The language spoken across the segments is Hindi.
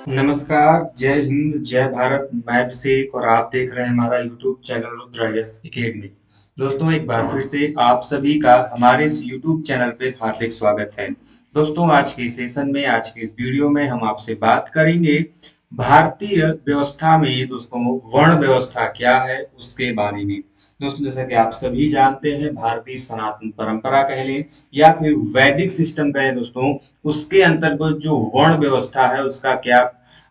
नमस्कार, जय हिंद, जय भारत। मैं अभिषेक और आप देख रहे हैं हमारा YouTube channel Rudra S academy. दोस्तों, एक बार फिर से आप सभी का हमारे इस यूट्यूब चैनल पे हार्दिक स्वागत है। दोस्तों, आज के सेशन में, आज के इस वीडियो में हम आपसे बात करेंगे भारतीय व्यवस्था में दोस्तों वर्ण व्यवस्था क्या है उसके बारे में। दोस्तों, जैसा कि आप सभी जानते हैं, भारतीय सनातन परंपरा कह लें या फिर वैदिक सिस्टम कहें दोस्तों, उसके अंतर्गत जो वर्ण व्यवस्था है उसका क्या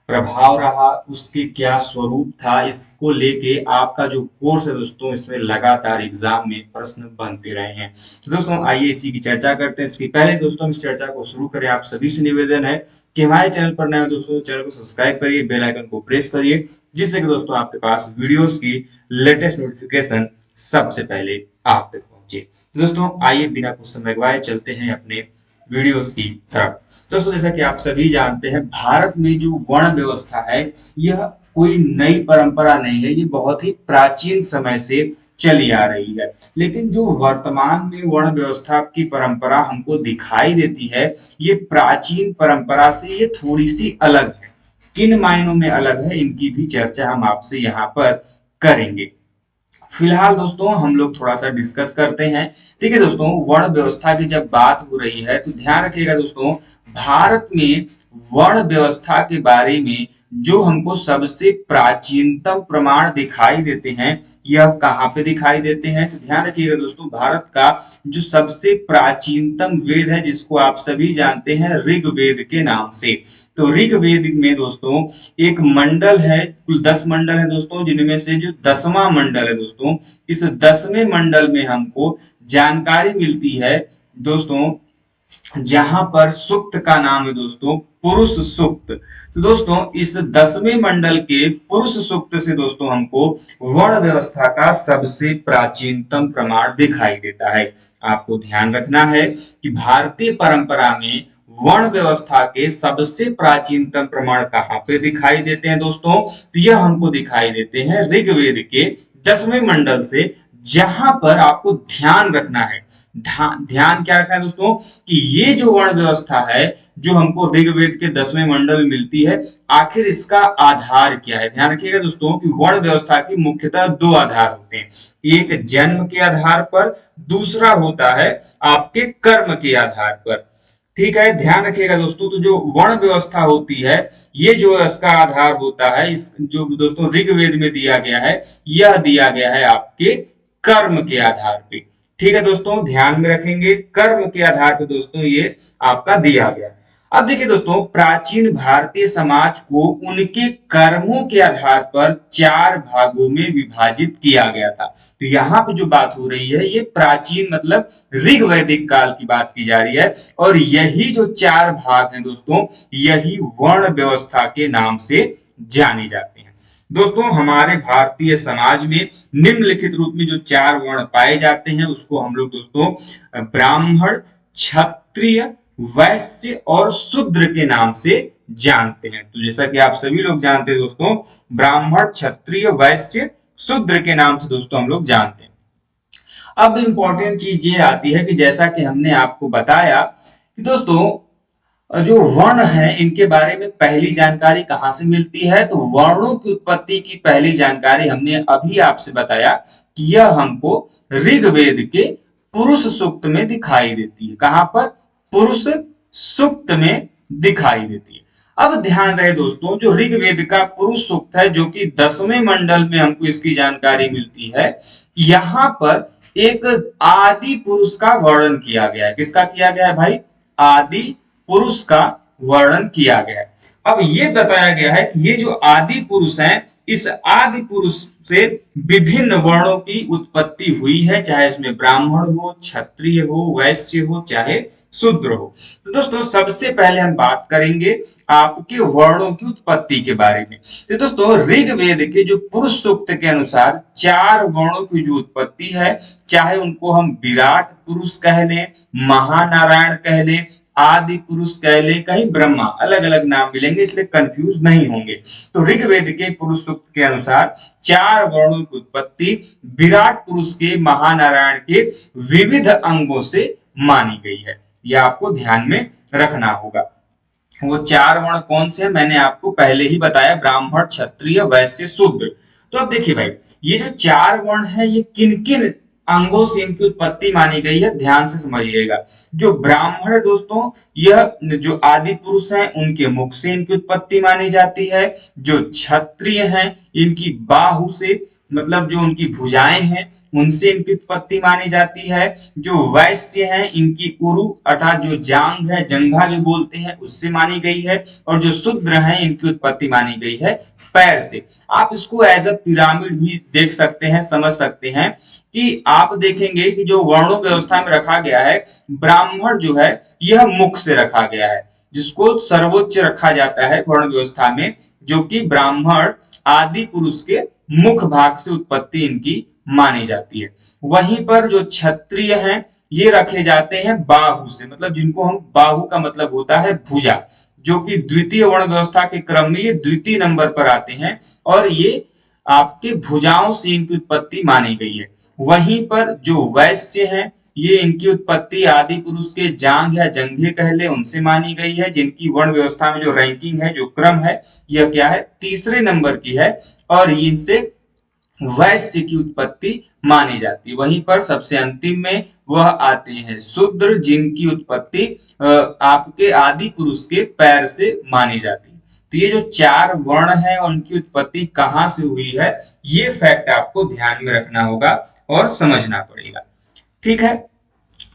प्रभाव रहा, उसके क्या स्वरूप था, इसको लेके आपका जो कोर्स है दोस्तों, इसमें लगातार एग्जाम में प्रश्न बनते रहे हैं। तो दोस्तों, आइए इसी की चर्चा करते हैं। इसके पहले दोस्तों इस चर्चा को शुरू करें, आप सभी से निवेदन है कि हमारे चैनल पर नए हो दोस्तों, चैनल को सब्सक्राइब करिए, बेल आइकन को प्रेस करिए, जिससे कि दोस्तों आपके पास वीडियोस की लेटेस्ट नोटिफिकेशन सबसे पहले आप तक पहुंचे। तो दोस्तों, आइए बिना कुछ समय गवाए चलते हैं अपने वीडियोस की तरफ। दोस्तों, जैसा कि आप सभी जानते हैं, भारत में जो वर्ण व्यवस्था है यह कोई नई परंपरा नहीं है, ये बहुत ही प्राचीन समय से चली आ रही है। लेकिन जो वर्तमान में वर्ण व्यवस्था की परंपरा हमको दिखाई देती है, ये प्राचीन परंपरा से ये थोड़ी सी अलग है। किन मायनों में अलग है, इनकी भी चर्चा हम आपसे यहाँ पर करेंगे। फिलहाल दोस्तों हम लोग थोड़ा सा डिस्कस करते हैं। ठीक है दोस्तों, वर्ण व्यवस्था की जब बात हो रही है तो ध्यान रखिएगा दोस्तों, भारत में वर्ण व्यवस्था के बारे में जो हमको सबसे प्राचीनतम प्रमाण दिखाई देते हैं, यह कहाँ पे दिखाई देते हैं? तो ध्यान रखिएगा दोस्तों, भारत का जो सबसे प्राचीनतम वेद है, जिसको आप सभी जानते हैं ऋग्वेद के नाम से। तो ऋग्वेद में दोस्तों एक मंडल है, कुल 10 मंडल है दोस्तों, जिनमें से जो 10वां मंडल है दोस्तों, इस 10वें मंडल में हमको जानकारी मिलती है दोस्तों, जहां पर सूक्त का नाम है दोस्तों पुरुष सूक्त। तो दोस्तों, इस 10वें मंडल के पुरुष सूक्त से दोस्तों हमको वर्ण व्यवस्था का सबसे प्राचीनतम प्रमाण दिखाई देता है। आपको ध्यान रखना है कि भारतीय परंपरा में वर्ण व्यवस्था के सबसे प्राचीनतम प्रमाण कहाँ पे दिखाई देते हैं दोस्तों? तो यह हमको दिखाई देते हैं ऋग्वेद के 10वें मंडल से, जहां पर आपको ध्यान रखना है, ध्यान क्या रखना है दोस्तों, कि ये जो वर्ण व्यवस्था है जो हमको ऋग्वेद के 10वें मंडल में मिलती है, आखिर इसका आधार क्या है? ध्यान रखिएगा दोस्तों कि वर्ण व्यवस्था की मुख्यतः दो आधार होते हैं, एक जन्म के आधार पर, दूसरा होता है आपके कर्म के आधार पर। ठीक है, ध्यान रखिएगा दोस्तों। तो जो वर्ण व्यवस्था होती है, ये जो इसका आधार होता है, इस जो दोस्तों ऋग्वेद में दिया गया है, यह दिया गया है आपके कर्म के आधार पे। ठीक है दोस्तों, ध्यान में रखेंगे, कर्म के आधार पे दोस्तों ये आपका दिया गया। अब देखिए दोस्तों, प्राचीन भारतीय समाज को उनके कर्मों के आधार पर चार भागों में विभाजित किया गया था। तो यहाँ पे जो बात हो रही है, ये प्राचीन मतलब ऋग्वैदिक काल की बात की जा रही है, और यही जो चार भाग हैं दोस्तों, यही वर्ण व्यवस्था के नाम से जाने जाते हैं। दोस्तों, हमारे भारतीय समाज में निम्नलिखित रूप में जो चार वर्ण पाए जाते हैं, उसको हम लोग दोस्तों ब्राह्मण, क्षत्रिय, वैश्य और शूद्र के नाम से जानते हैं। तो जैसा कि आप सभी लोग जानते हैं दोस्तों, ब्राह्मण, क्षत्रिय, वैश्य, शूद्र के नाम से दोस्तों हम लोग जानते हैं। अब इंपॉर्टेंट चीज ये आती है कि जैसा कि हमने आपको बताया कि दोस्तों जो वर्ण है इनके बारे में पहली जानकारी कहां से मिलती है? तो वर्णों की उत्पत्ति की पहली जानकारी हमने अभी आपसे बताया कि यह हमको ऋग्वेद के पुरुष सूक्त में दिखाई देती है। कहां पर? पुरुष सूक्त में दिखाई देती है। अब ध्यान रहे दोस्तों, जो ऋग्वेद का पुरुष सूक्त है, जो कि 10वें मंडल में हमको इसकी जानकारी मिलती है, यहां पर एक आदि पुरुष का वर्णन किया गया है। किसका किया गया है भाई? आदि पुरुष का वर्णन किया गया है। अब ये बताया गया है कि ये जो आदि पुरुष हैं, इस आदि पुरुष से विभिन्न वर्णों की उत्पत्ति हुई है, चाहे इसमें ब्राह्मण हो, क्षत्रिय हो, वैश्य हो, चाहे शूद्र हो। तो दोस्तों, सबसे पहले हम बात करेंगे आपके वर्णों की उत्पत्ति के बारे में। तो दोस्तों, ऋग्वेद के जो पुरुष सूक्त के अनुसार चार वर्णों की जो उत्पत्ति है, चाहे उनको हम विराट पुरुष कह लें, महानारायण कह लें, आदि पुरुष कह ले, कहीं ब्रह्मा, अलग अलग नाम मिलेंगे, इसलिए कंफ्यूज नहीं होंगे। तो ऋग्वेद के पुरुष सूक्त के अनुसार चार वर्णों की उत्पत्ति विराट पुरुष के, महानारायण के विविध अंगों से मानी गई है। यह आपको ध्यान में रखना होगा। वो चार वर्ण कौन से हैं मैंने आपको पहले ही बताया, ब्राह्मण, क्षत्रिय, वैश्य, शूद्र। तो अब देखिए भाई, ये जो चार वर्ण है ये किन किन अंगों से इनकी उत्पत्ति मानी गई है, ध्यान से समझिएगा। जो ब्राह्मण है दोस्तों, यह जो आदि पुरुष हैं उनके मुख से इनकी उत्पत्ति मानी जाती है। जो क्षत्रिय हैं इनकी बाहु से, मतलब जो उनकी भुजाएं हैं उनसे इनकी उत्पत्ति मानी जाती है। जो वैश्य हैं इनकी उरु अर्थात जो जांघ है, जंघा जो बोलते हैं, उससे मानी गई है। और जो शूद्र हैं इनकी उत्पत्ति मानी गई है पैर से। आप इसको एज अ पिरामिड भी देख सकते हैं, समझ सकते हैं कि आप देखेंगे कि जो वर्णों व्यवस्था में रखा गया है, ब्राह्मण जो है यह मुख से रखा गया है, जिसको सर्वोच्च रखा जाता है वर्ण व्यवस्था में, जो कि ब्राह्मण आदि पुरुष के मुख भाग से उत्पत्ति इनकी मानी जाती है। वहीं पर जो क्षत्रिय हैं ये रखे जाते हैं बाहु से, मतलब जिनको हम बाहु का मतलब होता है भुजा, जो कि द्वितीय वर्ण व्यवस्था के क्रम में ये द्वितीय नंबर पर आते हैं और ये आपके भुजाओं से इनकी उत्पत्ति मानी गई है। वहीं पर जो वैश्य हैं ये इनकी उत्पत्ति आदि पुरुष के जांघ या जंघे कह ले उनसे मानी गई है, जिनकी वर्ण व्यवस्था में जो रैंकिंग है, जो क्रम है, यह क्या है, तीसरे नंबर की है और इनसे वैश्य की उत्पत्ति मानी जाती है। वहीं पर सबसे अंतिम में वह आते हैं शूद्र, जिनकी उत्पत्ति आपके आदि पुरुष के पैर से मानी जाती है। तो ये जो चार वर्ण है उनकी उत्पत्ति कहाँ से हुई है, ये फैक्ट आपको ध्यान में रखना होगा और समझना पड़ेगा। ठीक है।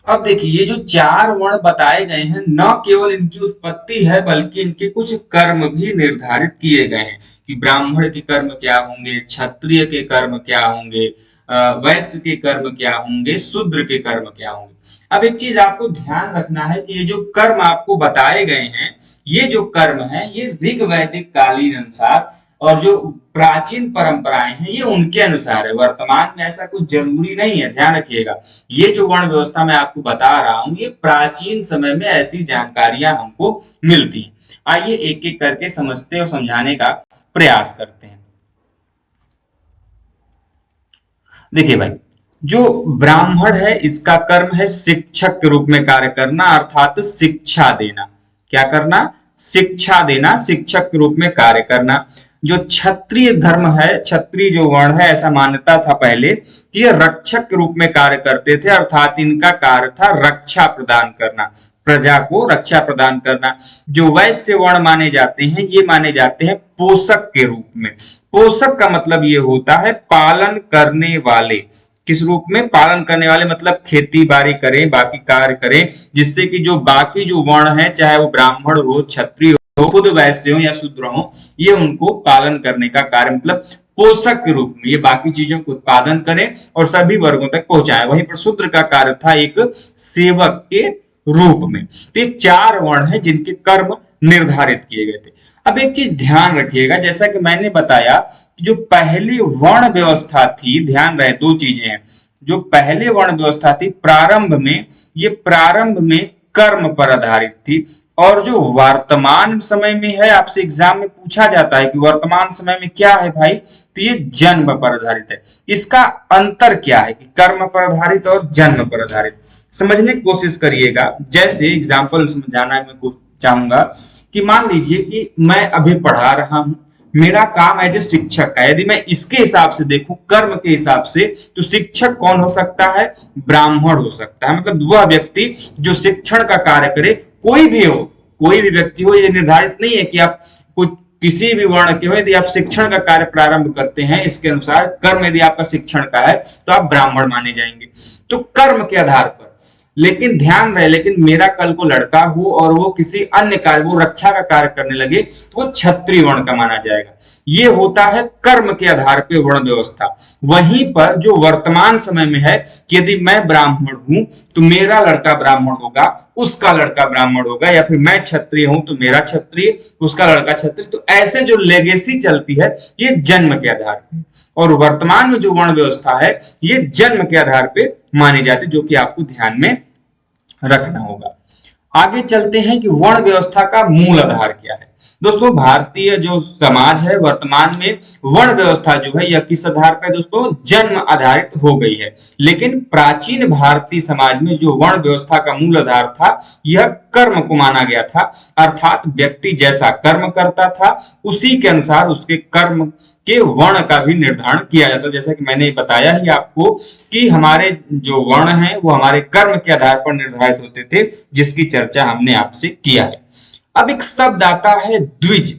अब देखिए, ये जो चार वर्ण बताए गए हैं, न केवल इनकी उत्पत्ति है बल्कि इनके कुछ कर्म भी निर्धारित किए गए हैं कि ब्राह्मण के कर्म क्या होंगे, क्षत्रिय के कर्म क्या होंगे, वैश्य के कर्म क्या होंगे, शूद्र के कर्म क्या होंगे। अब एक चीज आपको ध्यान रखना है कि ये जो कर्म आपको बताए गए हैं, ये जो कर्म है ये ऋग वैदिक कालीन अनुसार और जो प्राचीन परंपराएं हैं ये उनके अनुसार है। वर्तमान में ऐसा कुछ जरूरी नहीं है, ध्यान रखिएगा। ये जो वर्ण व्यवस्था मैं आपको बता रहा हूं, ये प्राचीन समय में ऐसी जानकारियां हमको मिलती हैं। आइए एक एक करके समझते और समझाने का प्रयास करते हैं। देखिए भाई, जो ब्राह्मण है इसका कर्म है शिक्षक के रूप में कार्य करना, अर्थात शिक्षा देना। क्या करना? शिक्षा देना, शिक्षक के रूप में कार्य करना। जो क्षत्रिय धर्म है, क्षत्रिय जो वर्ण है, ऐसा मान्यता था पहले कि ये रक्षक के रूप में कार्य करते थे, अर्थात इनका कार्य था रक्षा प्रदान करना, प्रजा को रक्षा प्रदान करना। जो वैश्य वर्ण माने जाते हैं ये माने जाते हैं पोषक के रूप में। पोषक का मतलब ये होता है पालन करने वाले। किस रूप में? पालन करने वाले, मतलब खेती बाड़ी करें, बाकी कार्य करें, जिससे कि जो बाकी जो वर्ण है, चाहे वो ब्राह्मण हो, क्षत्रिय हो, खुद वैश्य हो या शूद्र हो, ये उनको पालन करने का कार्य, मतलब पोषक के रूप में ये बाकी चीजों को उत्पादन करें और सभी वर्गों तक पहुंचाएं। वहीं पर शूद्र का कार्य था एक सेवक के रूप में। तो ये चार वर्ण है जिनके कर्म निर्धारित किए गए थे। अब एक चीज ध्यान रखिएगा, जैसा कि मैंने बताया कि जो पहली वर्ण व्यवस्था थी, ध्यान रहे दो चीजें हैं। जो पहले वर्ण व्यवस्था थी प्रारंभ में, ये प्रारंभ में कर्म पर आधारित थी, और जो वर्तमान समय में है, आपसे एग्जाम में पूछा जाता है कि वर्तमान समय में क्या है भाई, तो ये जन्म पर आधारित है। इसका अंतर क्या है कि कर्म पर आधारित और जन्म पर आधारित, समझने की कोशिश करिएगा। जैसे एग्जाम्पल समझाना मैं चाहूंगा कि मान लीजिए कि मैं अभी पढ़ा रहा हूं, मेरा काम एज ए शिक्षक है। यदि मैं इसके हिसाब से देखूं, कर्म के हिसाब से, तो शिक्षक कौन हो सकता है? ब्राह्मण हो सकता है। मतलब वह व्यक्ति जो शिक्षण का कार्य करे, कोई भी हो, कोई भी व्यक्ति हो, ये निर्धारित नहीं है कि आप कुछ किसी भी वर्ण के हो। यदि आप शिक्षण का कार्य प्रारंभ करते हैं, इसके अनुसार कर्म यदि आपका शिक्षण का है तो आप ब्राह्मण माने जाएंगे, तो कर्म के आधार पर। लेकिन ध्यान रहे, लेकिन मेरा कल को लड़का हो और वो किसी अन्य कार्य, वो रक्षा का कार्य करने लगे, तो वो क्षत्रिय वर्ण का माना जाएगा। ये होता है कर्म के आधार पर वर्ण व्यवस्था। वहीं पर जो वर्तमान समय में है कि यदि मैं ब्राह्मण हूं तो मेरा लड़का ब्राह्मण होगा, उसका लड़का ब्राह्मण होगा, या फिर मैं क्षत्रिय हूं तो मेरा क्षत्रिय, उसका लड़का क्षत्रिय। तो ऐसे जो लेगेसी चलती है ये जन्म के आधार पर, और वर्तमान में जो वर्ण व्यवस्था है ये जन्म के आधार पर मानी जाती है, जो कि आपको ध्यान में रखना होगा। आगे चलते हैं कि वर्ण व्यवस्था का मूल आधार क्या है। दोस्तों भारतीय जो समाज है वर्तमान में वर्ण व्यवस्था जो है यह किस आधार पर दोस्तों जन्म आधारित हो गई है, लेकिन प्राचीन भारतीय समाज में जो वर्ण व्यवस्था का मूल आधार था यह कर्म को माना गया था, अर्थात व्यक्ति जैसा कर्म करता था उसी के अनुसार उसके कर्म के वर्ण का भी निर्धारण किया जाता है। जैसा कि मैंने बताया ही आपको कि हमारे जो वर्ण हैं वो हमारे कर्म के आधार पर निर्धारित होते थे, जिसकी चर्चा हमने आपसे किया है। अब एक शब्द आता है द्विज।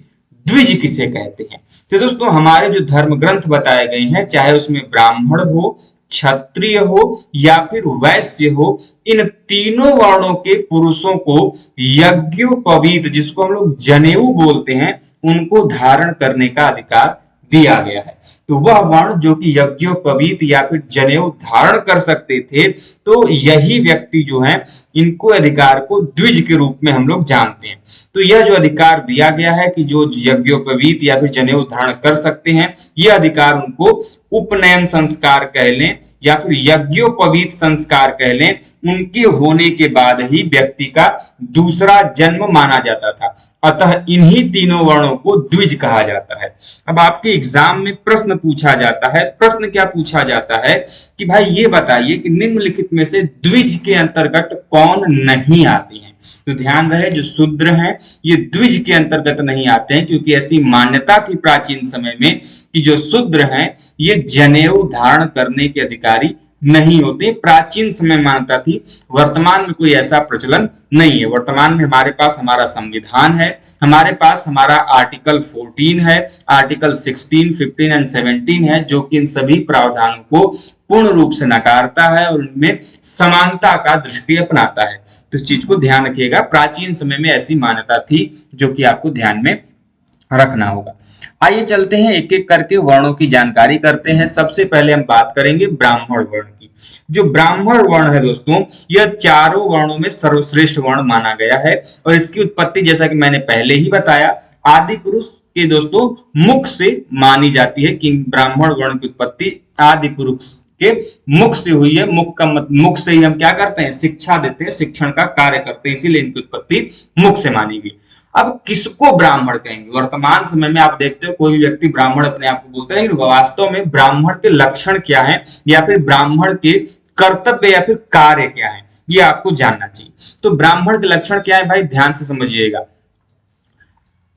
द्विज किसे कहते हैं? तो दोस्तों हमारे जो धर्म ग्रंथ बताए गए हैं, चाहे उसमें ब्राह्मण हो, क्षत्रिय हो या फिर वैश्य हो, इन तीनों वर्णों के पुरुषों को यज्ञोपवीत, जिसको हम लोग जनेऊ बोलते हैं, उनको धारण करने का अधिकार दिया गया है। तो वह वर्ण जो कि यज्ञोपवीत या फिर जनेऊ धारण कर सकते थे, तो यही व्यक्ति जो है इनको अधिकार को द्विज के रूप में हम लोग जानते हैं। तो यह जो अधिकार दिया गया है कि जो यज्ञोपवीत या फिर जनेऊ धारण कर सकते हैं, यह अधिकार उनको उपनयन संस्कार कह लें या फिर यज्ञोपवीत संस्कार कह लें, उनके होने के बाद ही व्यक्ति का दूसरा जन्म माना जाता था। अतः इन्हीं तीनों वर्णों को द्विज कहा जाता है। अब आपके एग्जाम में प्रश्न पूछा जाता है, प्रश्न क्या पूछा जाता है कि भाई ये बताइए कि निम्नलिखित में से द्विज के अंतर्गत कौन नहीं आती हैं? तो ध्यान रहे जो शूद्र हैं ये द्विज के अंतर्गत नहीं आते हैं, क्योंकि ऐसी मान्यता थी प्राचीन समय में कि जो शूद्र हैं ये जनेऊ धारण करने के अधिकारी नहीं होते। प्राचीन समय मान्यता थी, वर्तमान में कोई ऐसा प्रचलन नहीं है। वर्तमान में हमारे पास हमारा संविधान है, हमारे पास हमारा आर्टिकल 14 है, आर्टिकल 16, 15 एंड 17 है, जो कि इन सभी प्रावधानों को पूर्ण रूप से नकारता है और उनमें समानता का दृष्टि अपनाता है। तो इस चीज को ध्यान रखिएगा, प्राचीन समय में ऐसी मान्यता थी जो कि आपको ध्यान में रखना होगा। आइए चलते हैं एक एक करके वर्णों की जानकारी करते हैं। सबसे पहले हम बात करेंगे ब्राह्मण वर्ण की। जो ब्राह्मण वर्ण है दोस्तों, यह चारों वर्णों में सर्वश्रेष्ठ वर्ण माना गया है और इसकी उत्पत्ति जैसा कि मैंने पहले ही बताया आदि पुरुष के दोस्तों मुख से मानी जाती है कि ब्राह्मण वर्ण की उत्पत्ति आदि पुरुष के मुख से हुई है। मुख से ही हम क्या करते हैं, शिक्षा देते हैं, शिक्षण का कार्य करते हैं, इसीलिए इनकी उत्पत्ति मुख से मानी गई। अब किसको ब्राह्मण कहेंगे? वर्तमान समय में आप देखते हो कोई भी व्यक्ति ब्राह्मण अपने आप को बोलता है, लेकिन वास्तव में ब्राह्मण के लक्षण क्या है या फिर ब्राह्मण के कर्तव्य या फिर कार्य क्या है, ये आपको जानना चाहिए। तो ब्राह्मण के लक्षण क्या है भाई, ध्यान से समझिएगा।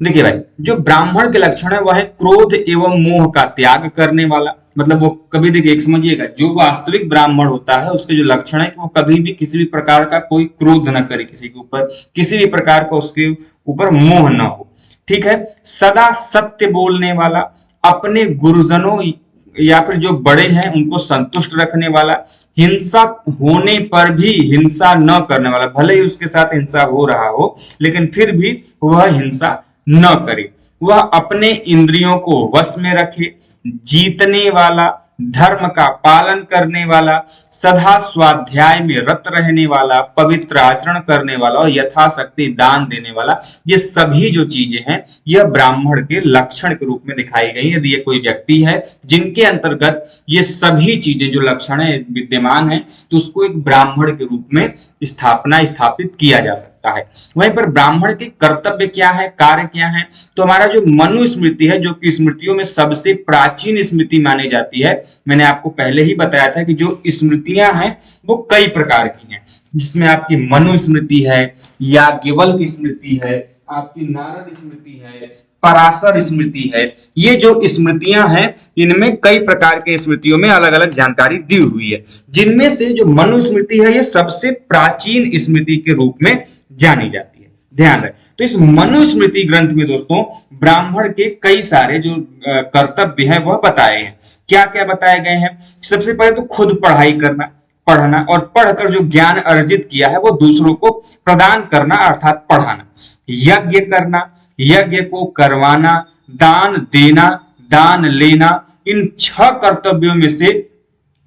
देखिए भाई, जो ब्राह्मण के लक्षण है वह है क्रोध एवं मोह का त्याग करने वाला। मतलब वो कभी, देखिए एक समझिएगा, जो वास्तविक ब्राह्मण होता है उसके जो लक्षण है कि वो कभी भी किसी भी प्रकार का कोई क्रोध न करे, किसी के ऊपर किसी भी प्रकार का उसके ऊपर मोह न हो। ठीक है, सदा सत्य बोलने वाला, अपने गुरुजनों या फिर जो बड़े हैं उनको संतुष्ट रखने वाला, हिंसा होने पर भी हिंसा न करने वाला, भले ही उसके साथ हिंसा हो रहा हो लेकिन फिर भी वह हिंसा न करे, वह अपने इंद्रियों को वश में रखे, जीतने वाला, धर्म का पालन करने वाला, सदा स्वाध्याय में रत रहने वाला, पवित्र आचरण करने वाला और यथाशक्ति दान देने वाला, ये सभी जो चीजें हैं यह ब्राह्मण के लक्षण के रूप में दिखाई गई। यदि ये कोई व्यक्ति है जिनके अंतर्गत ये सभी चीजें जो लक्षण है विद्यमान है, तो उसको एक ब्राह्मण के रूप में स्थापित किया जा सकता है। वहीं पर ब्राह्मण के कर्तव्य क्या है, कार्य क्या है, तो हमारा जो मनुस्मृति है, जो कि स्मृतियों में सबसे प्राचीन स्मृति मानी जाती है, मैंने आपको पहले ही बताया था कि जो स्मृतियां हैं वो कई प्रकार की हैं, जिसमें आपकी मनुस्मृति है, याज्ञवल्क्य स्मृति है, आपकी नारद स्मृति है, पराशर स्मृति है। ये जो स्मृतियां हैं इनमें कई प्रकार के स्मृतियों में अलग अलग जानकारी दी हुई है, जिनमें से जो मनुस्मृति है ये सबसे प्राचीन स्मृति के रूप में जानी जाती है। ध्यान रहे, तो इस मनुस्मृति ग्रंथ में दोस्तों ब्राह्मण के कई सारे जो कर्तव्य हैं वह बताए हैं। क्या क्या बताए गए हैं? सबसे पहले तो खुद पढ़ाई करना, पढ़ना और पढ़कर जो ज्ञान अर्जित किया है वो दूसरों को प्रदान करना अर्थात पढ़ाना, यज्ञ करना, यज्ञ को करवाना, दान देना, दान लेना। इन 6 कर्तव्यों में से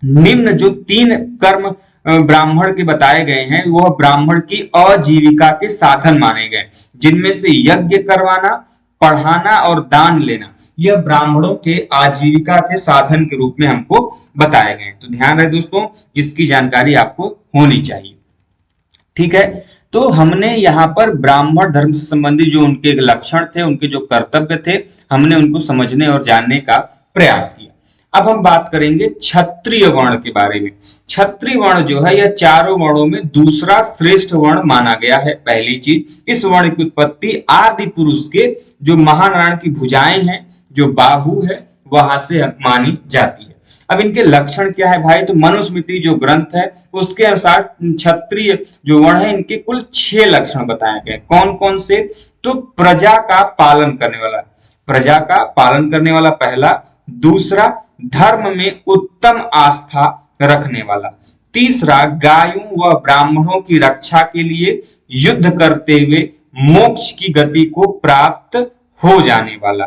निम्न जो 3 कर्म ब्राह्मण के बताए गए हैं वह ब्राह्मण की आजीविका के साधन माने गए, जिनमें से यज्ञ करवाना, पढ़ाना और दान लेना यह ब्राह्मणों के आजीविका के साधन के रूप में हमको बताए गए। तो ध्यान रहे दोस्तों, इसकी जानकारी आपको होनी चाहिए। ठीक है, तो हमने यहाँ पर ब्राह्मण धर्म से संबंधित जो उनके लक्षण थे, उनके जो कर्तव्य थे, हमने उनको समझने और जानने का प्रयास किया। अब हम बात करेंगे क्षत्रिय वर्ण के बारे में। क्षत्रिय वर्ण जो है यह चारों वर्णों में दूसरा श्रेष्ठ वर्ण माना गया है। पहली चीज, इस वर्ण की उत्पत्ति आदि पुरुष के जो महानारायण की भुजाएं हैं, जो बाहु है, वहां से मानी जाती है। अब इनके लक्षण क्या है भाई? तो मनुस्मृति जो ग्रंथ है उसके अनुसार क्षत्रिय जो वर्ण है इनके कुल 6 लक्षण बताए गए। कौन कौन से? तो प्रजा का पालन करने वाला, प्रजा का पालन करने वाला पहला। दूसरा, धर्म में उत्तम आस्था रखने वाला। तीसरा, गायों व ब्राह्मणों की रक्षा के लिए युद्ध करते हुए मोक्ष की गति को प्राप्त हो जाने वाला।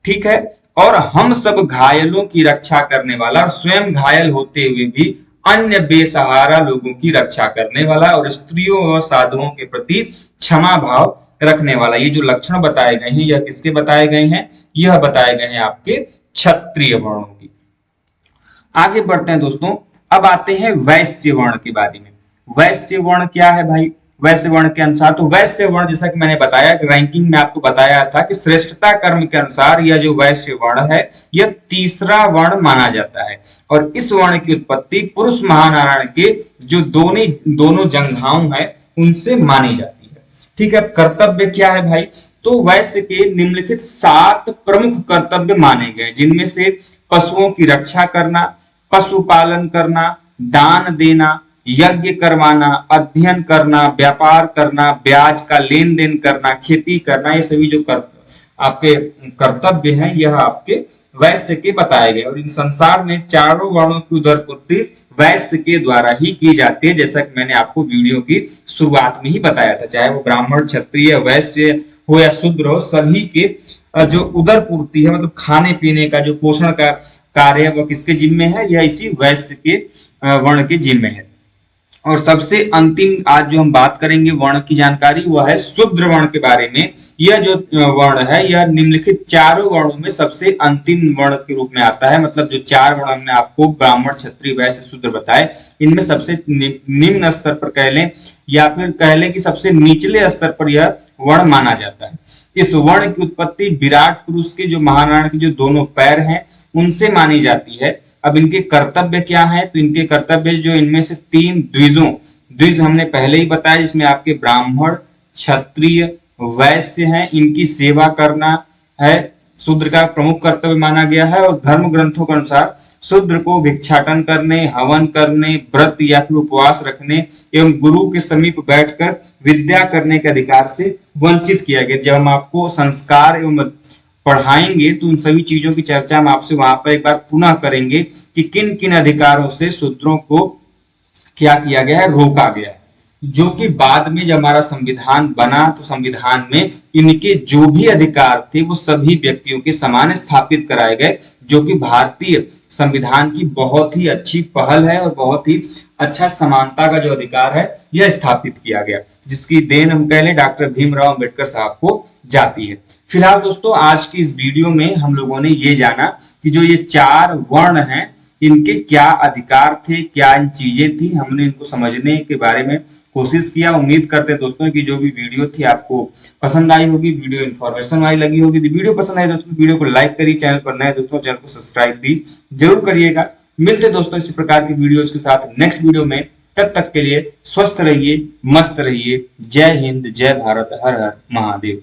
ठीक है। और हम सब घायलों की रक्षा करने वाला, और स्वयं घायल होते हुए भी अन्य बेसहारा लोगों की रक्षा करने वाला, और स्त्रियों व साधुओं के प्रति क्षमा भाव रखने वाला। ये जो लक्षण बताए गए हैं यह किसके बताए गए हैं? यह बताए गए हैं आपके क्षत्रिय वर्णों की। आगे बढ़ते हैं दोस्तों। अब आते हैं वैश्य वर्ण के बारे में। वैश्य वर्ण क्या है भाई? वैश्य वर्ण के अनुसार, तो वैश्य वर्ण जैसा कि मैंने बताया कि रैंकिंग में आपको बताया था कि श्रेष्ठता कर्म के अनुसार यह जो वैश्य वर्ण है यह तीसरा वर्ण माना जाता है। और इस वर्ण की उत्पत्ति पुरुष महानारायण के जो दोनों जंघाओं है उनसे मानी जाती है। ठीक है। कर्तव्य क्या है भाई? तो वैश्य के निम्नलिखित 7 प्रमुख कर्तव्य माने गए, जिनमें से पशुओं की रक्षा करना, पशुपालन करना, दान देना, यज्ञ करवाना, अध्ययन करना, व्यापार करना, ब्याज का लेन देन करना, खेती करना, ये सभी जो आपके कर्तव्य हैं यह आपके वैश्य के बताए गए। और इन संसार में चारों वर्णों की उदरपूर्ति वैश्य के द्वारा ही की जाती है, जैसा कि मैंने आपको वीडियो की शुरुआत में ही बताया था। चाहे वो ब्राह्मण, क्षत्रिय, वैश्य हो या शूद्र हो, सभी के जो उदरपूर्ति है, मतलब खाने पीने का जो पोषण का कार्य वो किसके जिम्मे है? यह इसी वैश्य के वर्ण के जिम्मे है। और सबसे अंतिम आज जो हम बात करेंगे वर्ण की जानकारी, वह है शूद्र वर्ण के बारे में। यह जो वर्ण है यह निम्नलिखित चारों वर्णों में सबसे अंतिम वर्ण के रूप में आता है। मतलब जो 4 वर्ण हमने आपको ब्राह्मण, क्षत्रिय, वैश्य, शूद्र बताए, इनमें सबसे निम्न स्तर पर कह लें या फिर कह लें कि सबसे निचले स्तर पर यह वर्ण माना जाता है। इस वर्ण की उत्पत्ति विराट पुरुष के जो महानारायण के जो दोनों पैर हैं उनसे मानी जाती है। अब इनके कर्तव्य क्या है? तो इनके कर्तव्य जो इनमें से 3 द्विज हमने पहले ही बताया, जिसमें आपके ब्राह्मण, क्षत्रिय, वैश्य हैं, इनकी सेवा करना है शूद्र का प्रमुख कर्तव्य माना गया है। और धर्म ग्रंथों के अनुसार शूद्र को भिक्षाटन करने, हवन करने, व्रत या फिर उपवास रखने एवं गुरु के समीप बैठकर विद्या करने के अधिकार से वंचित किया गया। जब हम आपको संस्कार एवं पढ़ाएंगे तो उन सभी चीजों की चर्चा हम आपसे वहां पर एक बार पुनः करेंगे कि किन किन अधिकारों से शूद्रों को क्या किया गया है, रोका गया है। जो कि बाद में जब हमारा संविधान बना तो संविधान में इनके जो भी अधिकार थे वो सभी व्यक्तियों के समान स्थापित कराए गए, जो कि भारतीय संविधान की बहुत ही अच्छी पहल है और बहुत ही अच्छा समानता का जो अधिकार है यह स्थापित किया गया, जिसकी देन हम कह लें डॉक्टर भीमराव अंबेडकर साहब को जाती है। फिलहाल दोस्तों आज की इस वीडियो में हम लोगों ने ये जाना कि जो ये 4 वर्ण हैं इनके क्या अधिकार थे, क्या इन चीजें थी, हमने इनको समझने के बारे में कोशिश किया। उम्मीद करते हैं दोस्तों कि जो भी वीडियो थी आपको पसंद आई होगी, वीडियो इन्फॉर्मेशन वाली लगी होगी। तो वीडियो पसंद आई दोस्तों वीडियो को लाइक करिए, चैनल पर नए दोस्तों चैनल को सब्सक्राइब भी जरूर करिएगा। मिलते दोस्तों इसी प्रकार की वीडियोस के साथ नेक्स्ट वीडियो में। तब तक के लिए स्वस्थ रहिए, मस्त रहिए। जय हिंद, जय भारत, हर हर महादेव।